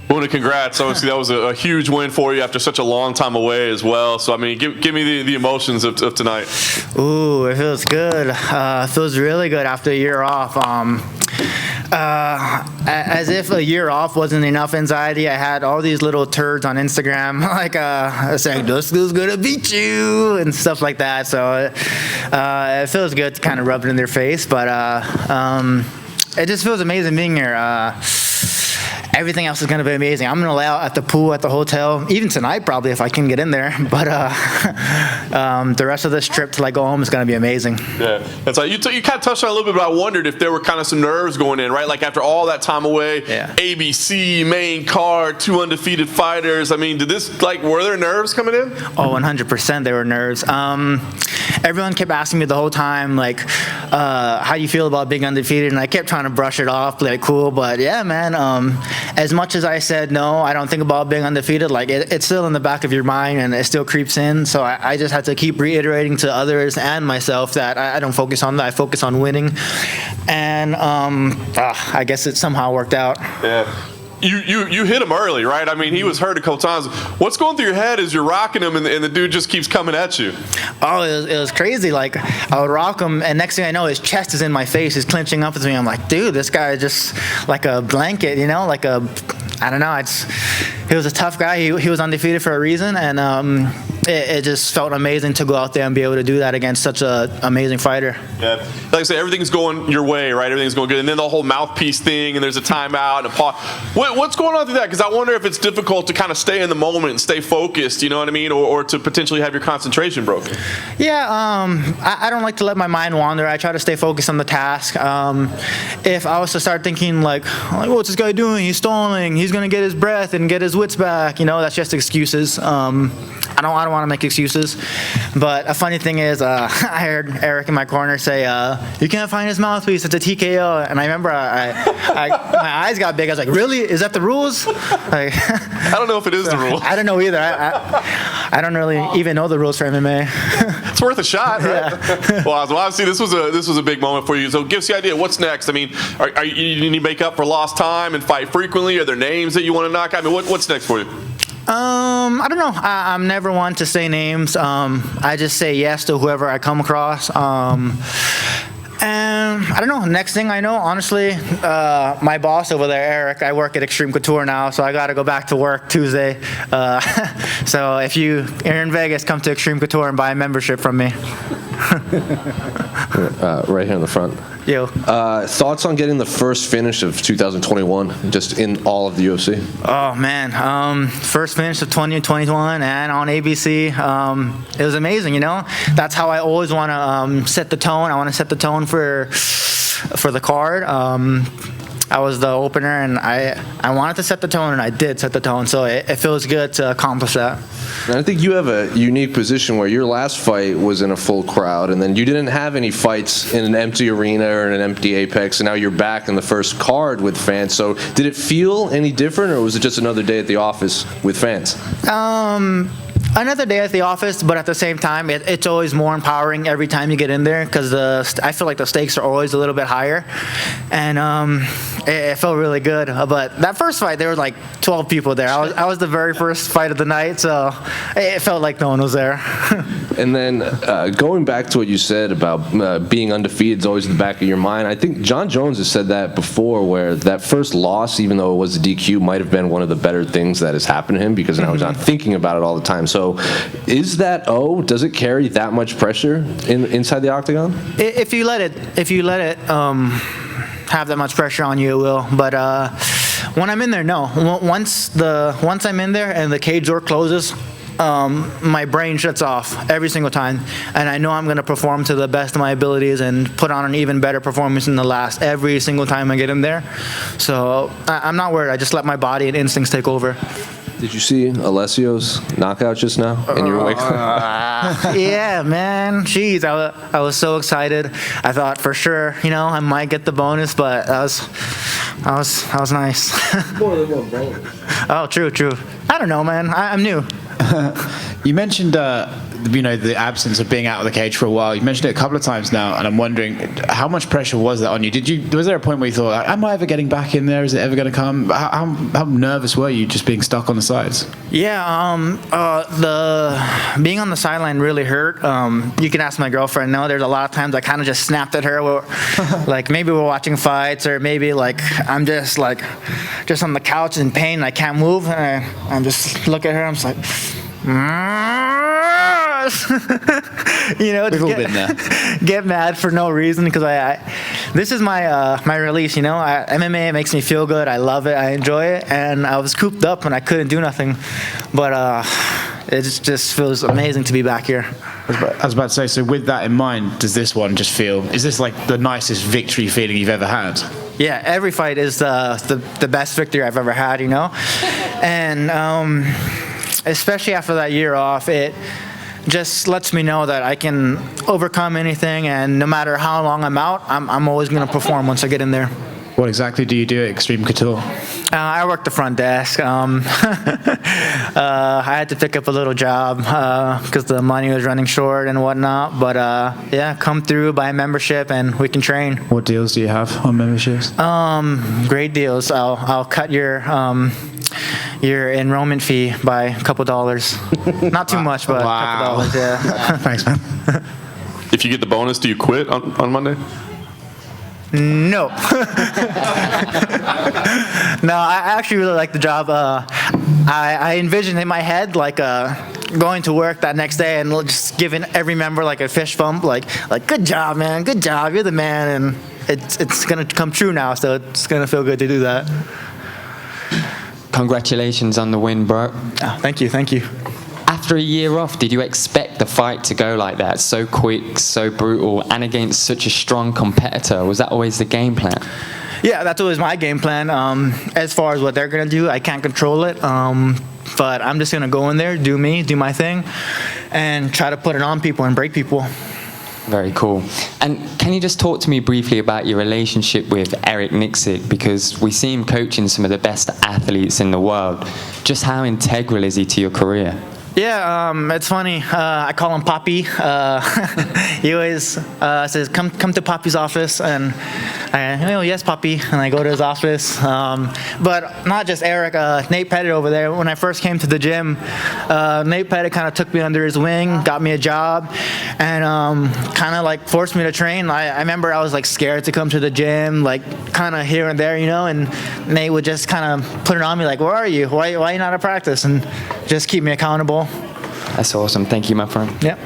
Well, congrats. Obviously, that was a huge win for you after such a long time away as well. So, I mean, give me the emotions of tonight. Ooh, it feels good. It feels really good after a year off. As if a year off wasn't enough anxiety, I had all these little turds on Instagram, like saying, Dusko's going to beat you, and stuff like that. So it feels good to kind of rub it in their face. But it just feels amazing being here. Everything else is going to be amazing. I'm going to lay out at the pool at the hotel, even tonight probably if I can get in there. But the rest of this trip till I go home is going to be amazing. Yeah, that's like you kind of touched on it a little bit, but I wondered if there were kind of some nerves going in, right? Like after all that time away, yeah. ABC, main card, 2 undefeated fighters. I mean, were there nerves coming in? Oh, 100% there were nerves. Everyone kept asking me the whole time, like, how do you feel about being undefeated? And I kept trying to brush it off, play it cool. But yeah, man, as much as I said, no, I don't think about being undefeated, like it's still in the back of your mind and it still creeps in. So I just had to keep reiterating to others and myself that I don't focus on that. I focus on winning. And I guess it somehow worked out. Yeah. You hit him early, right? I mean, he was hurt a couple times. What's going through your head as you're rocking him and the dude just keeps coming at you? Oh, it was crazy. Like, I would rock him, and next thing I know, his chest is in my face. He's clenching up with me. I'm like, dude, this guy is just like a blanket, like a, I don't know. He was a tough guy. He was undefeated for a reason, and it just felt amazing to go out there and be able to do that against such an amazing fighter. Yeah, like I said, everything's going your way, right? Everything's going good, and then the whole mouthpiece thing, and there's a timeout and a pause. What's going on through that? Because I wonder if it's difficult to kind of stay in the moment and stay focused. You know what I mean, or to potentially have your concentration broken. Yeah, I don't like to let my mind wander. I try to stay focused on the task. If I was to start thinking like, what's this guy doing? He's stalling. He's gonna get his breath and get his wits back. That's just excuses. I don't want to make excuses. But a funny thing is, I heard Eric in my corner say, you can't find his mouthpiece, it's a TKO. And I remember my eyes got big. I was like, really? Is that the rules? Like, I don't know if it is the rule. I don't know either. I don't really even know the rules for MMA. It's worth a shot, right? Yeah. Well, obviously, this was a big moment for you. So give us the idea. What's next? I mean, are you need to make up for lost time and fight frequently? Are there names that you want to knock out? I mean, what's next for you? I don't know. I'm never one to say names. I just say yes to whoever I come across. And I don't know. Next thing I know, honestly, my boss over there, Eric, I work at Extreme Couture now, so I got to go back to work Tuesday. So if you're in Vegas, come to Extreme Couture and buy a membership from me. Right here in the front. Yo. Thoughts on getting the first finish of 2021, just in all of the UFC? Oh, man. First finish of 2021 and on ABC. It was amazing, That's how I always want to set the tone. I want to set the tone for the card. I was the opener, and I wanted to set the tone, and I did set the tone. So it feels good to accomplish that. And I think you have a unique position where your last fight was in a full crowd, and then you didn't have any fights in an empty arena or in an empty Apex, and now you're back in the first card with fans. So did it feel any different, or was it just another day at the office with fans? Another day at the office, but at the same time, it's always more empowering every time you get in there because I feel like the stakes are always a little bit higher, and it felt really good. But that first fight, there were like 12 people there. I was the very first fight of the night, so it felt like no one was there. And then going back to what you said about being undefeated is always in the back of your mind. I think John Jones has said that before, where that first loss, even though it was a DQ, might have been one of the better things that has happened to him because now he's not thinking about it all the time. So is that does it carry that much pressure inside the octagon? If you let it have that much pressure on you, it will. But when I'm in there, no. Once I'm in there and the cage door closes, my brain shuts off every single time, and I know I'm going to perform to the best of my abilities and put on an even better performance than the last every single time I get in there. So I'm not worried. I just let my body and instincts take over. Did you see Alessio's knockout just now in your weight class? Yeah, man. Jeez, I was so excited. I thought for sure, I might get the bonus, but that was nice. More than one bonus. Oh, true. I don't know, man. I'm new. You mentioned the absence of being out of the cage for a while. You mentioned it a couple of times now, and I'm wondering how much pressure was that on you? Was there a point where you thought, am I ever getting back in there? Is it ever going to come? How nervous were you just being stuck on the sides? Yeah, the being on the sideline really hurt. You can ask my girlfriend. No, there's a lot of times I kind of just snapped at her. Like maybe we're watching fights, or maybe like I'm just on the couch in pain. I can't move, and I'm just look at her. I'm just like. We've all been there. Get mad for no reason because this is my release. MMA makes me feel good. I love it. I enjoy it, and I was cooped up and I couldn't do nothing. But it just feels amazing to be back here. I was about to say, so with that in mind, does this one just feel? Is this like the nicest victory feeling you've ever had? Yeah, every fight is the best victory I've ever had. And. Especially after that year off, it just lets me know that I can overcome anything, and no matter how long I'm out, I'm always going to perform once I get in there. What exactly do you do at Extreme Couture? I work the front desk. I had to pick up a little job because the money was running short and whatnot. But come through, buy a membership, and we can train. What deals do you have on memberships? Great deals. I'll cut your enrollment fee by a couple dollars. Not too much, but a couple dollars. Yeah. Thanks, man. If you get the bonus, do you quit on Monday? No. No, I actually really like the job. I envisioned in my head going to work that next day and just giving every member like a fist bump, like good job, man, good job, you're the man, and it's gonna come true now, so it's gonna feel good to do that. Congratulations on the win, bro. Oh, thank you. After a year off, did you expect the fight to go like that? So quick, so brutal, and against such a strong competitor? Was that always the game plan? Yeah, that's always my game plan. As far as what they're going to do, I can't control it. But I'm just going to go in there, do my thing, and try to put it on people and break people. Very cool. And can you just talk to me briefly about your relationship with Eric Nixick? Because we see him coaching some of the best athletes in the world. Just how integral is he to your career? Yeah, it's funny. I call him Poppy. He always says, "Come to Poppy's office," and yes, Poppy. And I go to his office. But not just Eric. Nate Pettit over there. When I first came to the gym, Nate Pettit kind of took me under his wing, got me a job, and kind of forced me to train. I remember I was scared to come to the gym, kind of here and there, And Nate would just kind of put it on me, "Where are you? Why are you not at practice?" And just keep me accountable. That's awesome. Thank you, my friend. Yep.